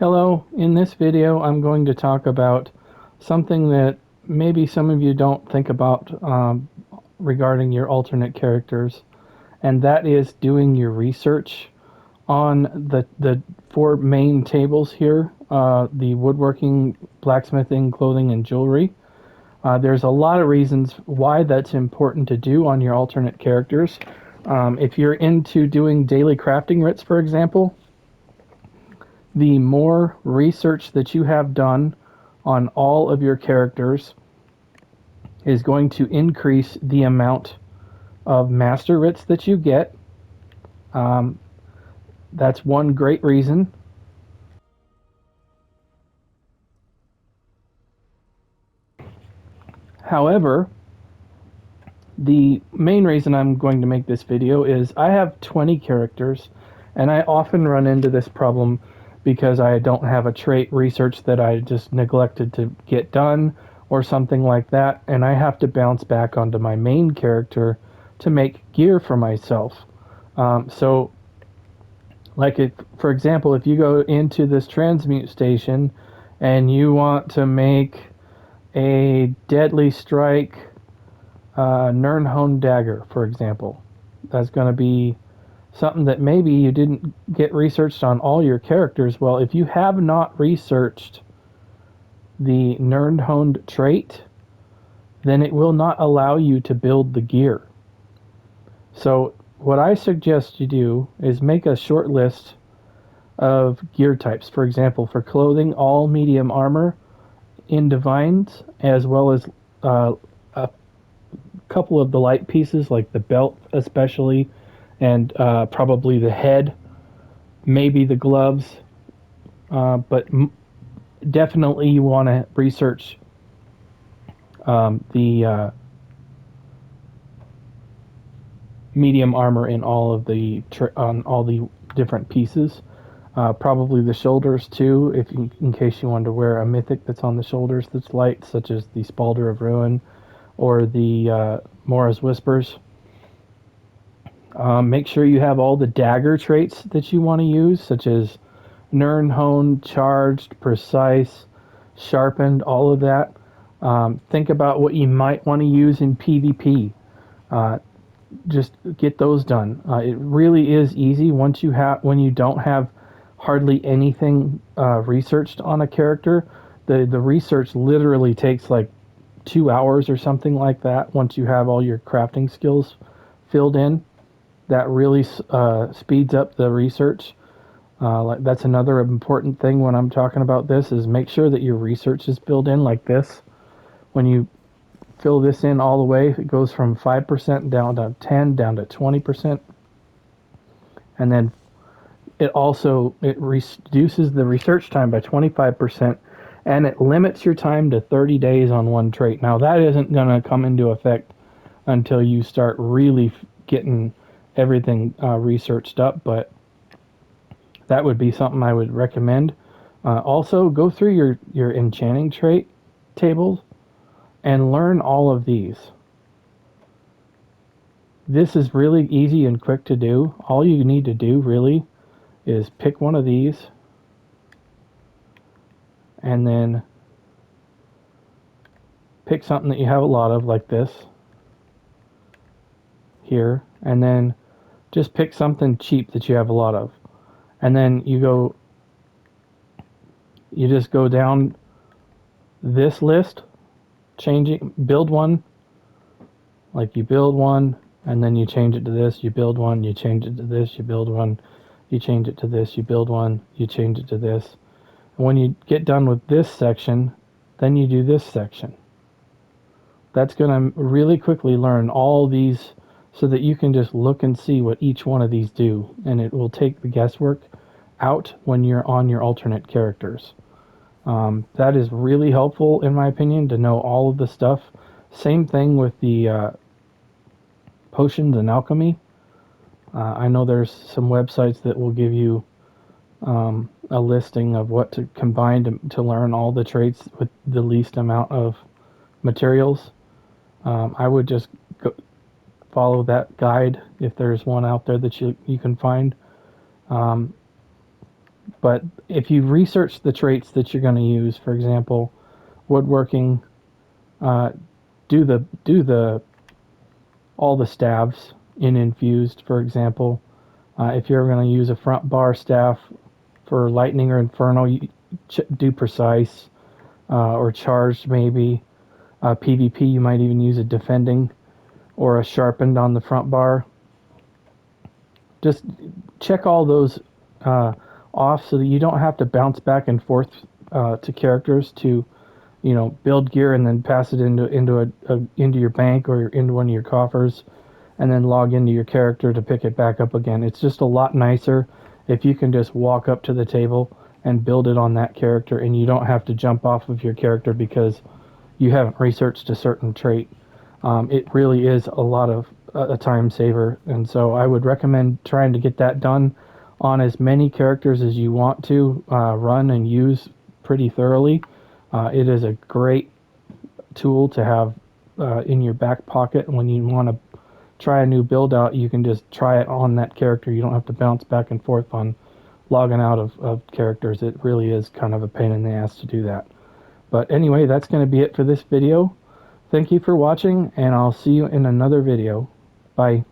Hello, in this video I'm going to talk about something that maybe some of you don't think about regarding your alternate characters, and that is doing your research on the four main tables here, the woodworking, blacksmithing, clothing, and jewelry. There's a lot of reasons why that's important to do on your alternate characters. If you're into doing daily crafting writs, for example, the more research that you have done on all of your characters is going to increase the amount of master writs that you get. That's one great reason. However, the main reason I'm going to make this video is I have 20 characters, and I often run into this problem because I don't have a trait research that I just neglected to get done or something like that, and I have to bounce back onto my main character to make gear for myself. So, like, for example, if you go into this transmute station and you want to make a deadly strike Nirnhoned dagger, for example. That's going to be something that maybe you didn't get researched on all your characters. Well, if you have not researched the Nirnhoned trait, then it will not allow you to build the gear. So what I suggest you do is make a short list of gear types. For example, for clothing, all medium armor in divines, as well as a couple of the light pieces, like the belt especially, and probably the head, maybe the gloves, but definitely you want to research the medium armor in all of the on all the different pieces. Probably the shoulders too, if in case you want to wear a mythic that's on the shoulders that's light, such as the Spalder of Ruin or the Mora's Whispers. Make sure you have all the dagger traits that you want to use, such as Nirnhoned, Charged, Precise, Sharpened, all of that. Think about what you might want to use in PvP. Just get those done. It really is easy when you don't have hardly anything researched on a character. The research literally takes like 2 hours or something like that once you have all your crafting skills filled in. That really speeds up the research. That's another important thing when I'm talking about this is make sure that your research is filled in like this. When you fill this in all the way, it goes from 5% down to 10, down to 20%. And then it reduces the research time by 25%, and it limits your time to 30 days on one trait. Now, that isn't going to come into effect until you start really getting everything researched up, but that would be something I would recommend. Also, go through your enchanting trait tables and learn all of these. This is really easy and quick to do. All you need to do really is pick one of these and then pick something that you have a lot of, like this here, and then just pick something cheap that you have a lot of, and then you just go down this list, build one, like you build one, and then you change it to this, you build one, you change it to this, you build one, you change it to this, you build one, you change it to this. And when you get done with this section, then you do this section. That's going to really quickly learn all these so that you can just look and see what each one of these do, and it will take the guesswork out when you're on your alternate characters. That is really helpful, in my opinion, to know all of the stuff. Same thing with the potions and alchemy. I know there's some websites that will give you a listing of what to combine to learn all the traits with the least amount of materials. I would just follow that guide if there's one out there that you can find. But if you research the traits that you're going to use, for example, woodworking, uh, do the all the staves in Infused, for example. If you're going to use a front bar staff for lightning or inferno, you do precise or charged maybe. PvP, you might even use a defending or a sharpened on the front bar. Just check all those uh, off so that you don't have to bounce back and forth to characters to, build gear and then pass it into your bank or into one of your coffers, and then log into your character to pick it back up again. It's just a lot nicer if you can just walk up to the table and build it on that character, and you don't have to jump off of your character because you haven't researched a certain trait. It really is a lot of a time saver, and so I would recommend trying to get that done on as many characters as you want to run and use pretty thoroughly. It is a great tool to have in your back pocket when you want to try a new build out. You can just try it on that character. You don't have to bounce back and forth on logging out of characters. It really is kind of a pain in the ass to do that. But anyway, that's going to be it for this video. Thank you for watching, and I'll see you in another video. Bye.